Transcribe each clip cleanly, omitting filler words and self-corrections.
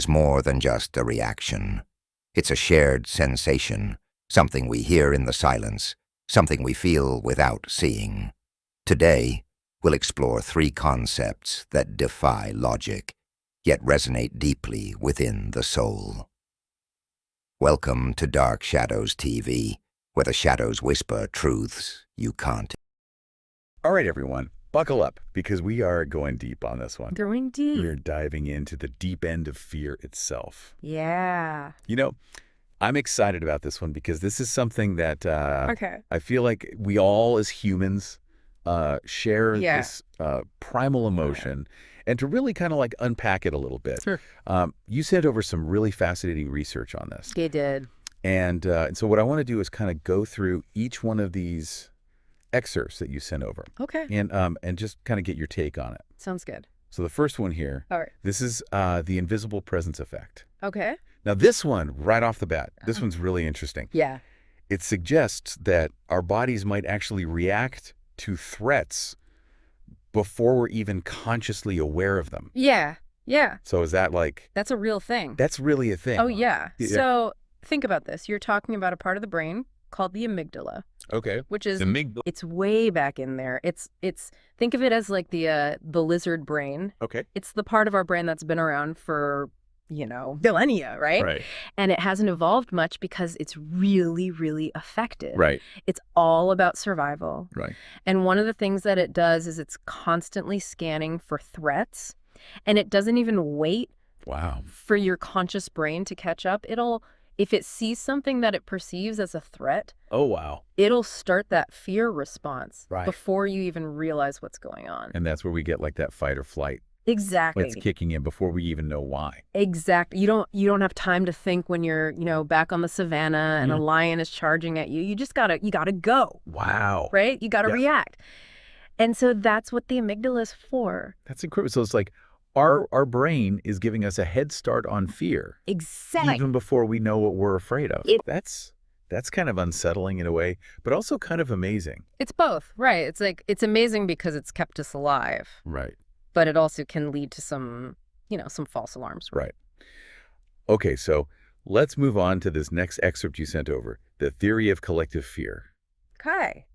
is more than just a reaction. It's a shared sensation, something we hear in the silence, something we feel without seeing. Today, we'll explore 3 concepts that defy logic, yet resonate deeply within the soul. Welcome to Dark Shadows TV, where the shadows whisper truths you can't. All right, everyone, buckle up, because we are going deep on this one. Going deep. We're diving into the deep end of fear itself. Yeah. You know, I'm excited about this one because this is something that I feel like we all as humans share this primal emotion. And to really kind of like unpack it a little bit, you sent over some really fascinating research on this. You did. And so what I want to do is kind of go through each one of these excerpts that you sent over. Okay. And just kind of get your take on it. Sounds good. So the first one here, All right. this is the invisible presence effect. Okay. Now this one, right off the bat, this one's really interesting. Yeah. It suggests that our bodies might actually react to threats before we're even consciously aware of them. Yeah. Yeah. So is that like... That's a real thing. That's really a thing. Oh, yeah. Yeah. So think about this. You're talking about a part of the brain called the amygdala. Okay. Which is... The amygdala. It's way back in there. It's think of it as like the lizard brain. Okay. It's the part of our brain that's been around for, millennia, right? Right. And it hasn't evolved much because it's really, really affected. Right. It's all about survival. Right. And one of the things that it does is it's constantly scanning for threats, and it doesn't even wait Wow. for your conscious brain to catch up. If it sees something that it perceives as a threat, Oh, wow. it'll start that fear response Right. before you even realize what's going on. And that's where we get like that fight or flight. Exactly. It's kicking in before we even know why. Exactly. You don't have time to think when you're, back on the savannah and a lion is charging at you. You just gotta go. Wow. Right? You gotta react. And so that's what the amygdala is for. That's incredible. So it's like our brain is giving us a head start on fear. Exactly. Even before we know what we're afraid of. That's kind of unsettling in a way, but also kind of amazing. It's both, right? It's like, it's amazing because it's kept us alive. Right. But it also can lead to some false alarms. Right. Okay, so let's move on to this next excerpt you sent over, the theory of collective fear. Okay.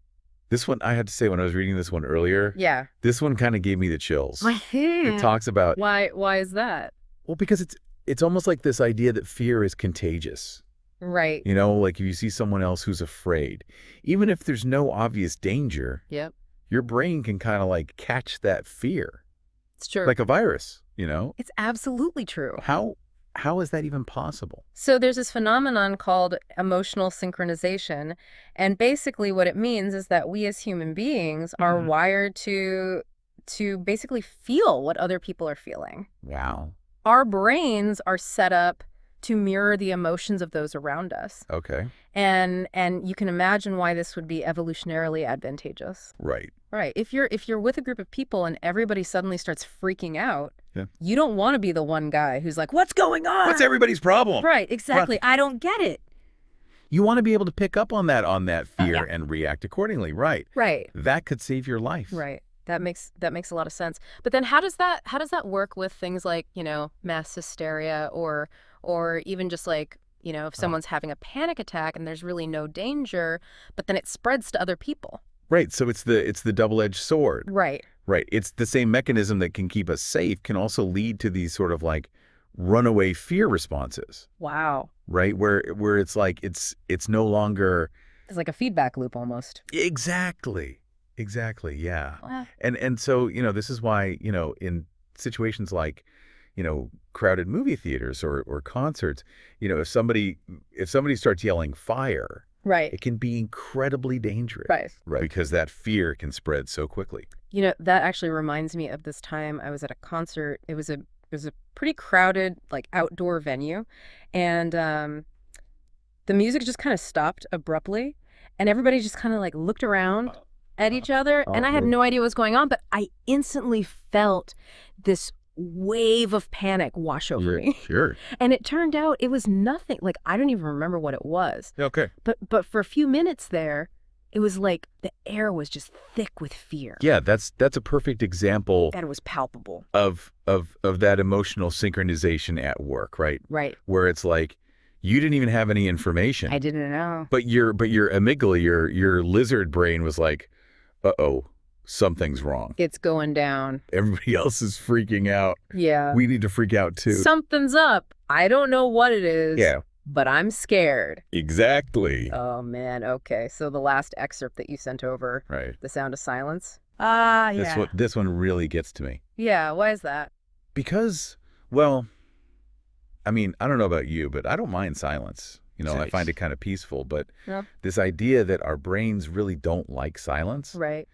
This one, I had to say, when I was reading this one earlier, Yeah. this one kind of gave me the chills. It talks about... Why is that? Well, because it's almost like this idea that fear is contagious. Right. Like if you see someone else who's afraid, even if there's no obvious danger, Yep. your brain can kind of like catch that fear. It's true. Like a virus, It's absolutely true. How is that even possible? So there's this phenomenon called emotional synchronization. And basically what it means is that we as human beings are wired to basically feel what other people are feeling. Wow. Our brains are set up to mirror the emotions of those around us. Okay. And you can imagine why this would be evolutionarily advantageous. Right. Right. If you're with a group of people and everybody suddenly starts freaking out, Yeah. you don't want to be the one guy who's like, "What's going on?" What's everybody's problem? Right, exactly. I don't get it. You want to be able to pick up on that fear and react accordingly. Right. Right. That could save your life. Right. That makes a lot of sense. But then how does that work with things like, mass hysteria or even just like, if someone's having a panic attack and there's really no danger, but then it spreads to other people. Right. So it's the double-edged sword. Right. Right. It's the same mechanism that can keep us safe can also lead to these sort of like runaway fear responses. Wow. Right. Where it's like it's no longer... It's like a feedback loop almost. Exactly. Yeah. Wow. And so, this is why, in situations like, crowded movie theaters or concerts, if somebody starts yelling fire, Right. it can be incredibly dangerous. Right. Because that fear can spread so quickly. That actually reminds me of this time I was at a concert. It was a pretty crowded, like, outdoor venue, and the music just kind of stopped abruptly, and everybody just kind of like looked around at each other, and I had no idea what was going on, but I instantly felt this wave of panic wash over me. Sure. And it turned out it was nothing. Like, I don't even remember what it was. Okay. But for a few minutes there, it was like the air was just thick with fear. Yeah, that's a perfect example. That it was palpable. Of that emotional synchronization at work, right? Right. Where it's like, you didn't even have any information. I didn't know. But your amygdala, your lizard brain was like, uh-oh, something's wrong. It's going down. Everybody else is freaking out. Yeah. We need to freak out too. Something's up. I don't know what it is. Yeah. But I'm scared. Exactly. Oh, man. Okay. So the last excerpt that you sent over, right. The Sound of Silence. Yeah. This one really gets to me. Yeah. Why is that? Because, well, I mean, I don't know about you, but I don't mind silence. You know, I find it kind of peaceful. But this idea that our brains really don't like silence. Right.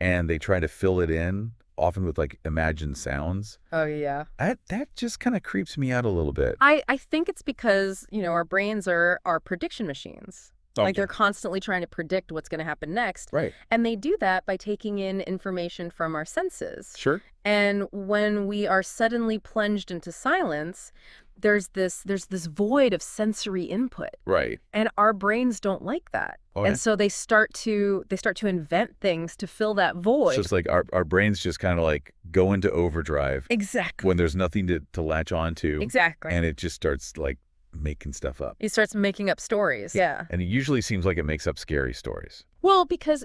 And they try to fill it in, often with like imagined sounds. Oh, yeah. That just kind of creeps me out a little bit. I think it's because, our brains are prediction machines. Okay. Like they're constantly trying to predict what's going to happen next. Right. And they do that by taking in information from our senses. Sure. And when we are suddenly plunged into silence, there's this void of sensory input. Right. And our brains don't like that. Oh, yeah. And so they start to invent things to fill that void. It's just like our brains just kind of like go into overdrive. Exactly. When there's nothing to latch on to. Exactly. And it just starts like making stuff up. It starts making up stories. Yeah. And it usually seems like it makes up scary stories. Well, because,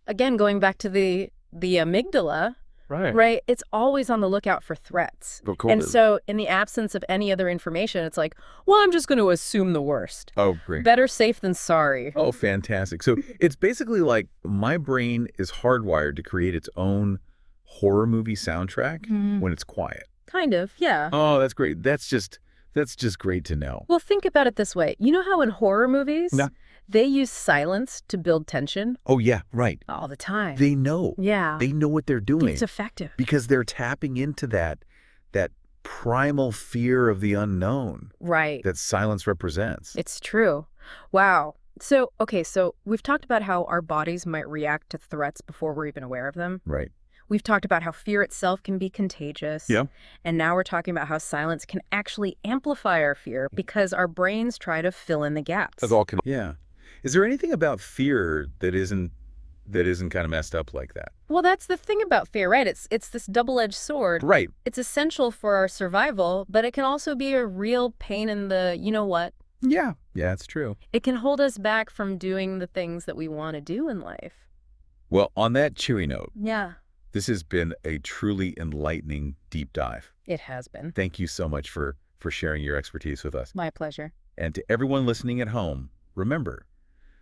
again, going back to the amygdala, right? It's always on the lookout for threats. Of course. And so in the absence of any other information, it's like, well, I'm just going to assume the worst. Oh, great. Better safe than sorry. Oh, fantastic. So it's basically like my brain is hardwired to create its own horror movie soundtrack when it's quiet. Kind of, yeah. Oh, that's great. That's just great to know. Well, think about it this way. You know how in horror movies, they use silence to build tension? Oh, yeah, right. All the time. They know. Yeah. They know what they're doing. It's effective. Because they're tapping into that primal fear of the unknown. Right. That silence represents. It's true. Wow. So, okay, so we've talked about how our bodies might react to threats before we're even aware of them. Right. We've talked about how fear itself can be contagious. Yeah. And now we're talking about how silence can actually amplify our fear because our brains try to fill in the gaps. Yeah. Is there anything about fear that isn't kind of messed up like that? Well, that's the thing about fear, right? It's this double-edged sword. Right. It's essential for our survival, but it can also be a real pain in the, you know what? Yeah. Yeah, it's true. It can hold us back from doing the things that we want to do in life. Well, on that cheery note. Yeah. This has been a truly enlightening deep dive. It has been. Thank you so much for sharing your expertise with us. My pleasure. And to everyone listening at home, remember,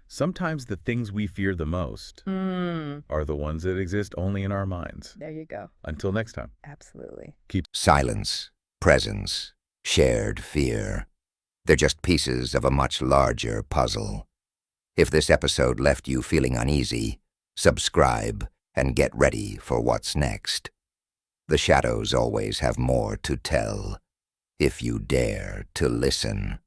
sometimes the things we fear the most are the ones that exist only in our minds. There you go. Until next time. Absolutely. Keep silence, presence, shared fear. They're just pieces of a much larger puzzle. If this episode left you feeling uneasy, subscribe and get ready for what's next. The shadows always have more to tell, if you dare to listen.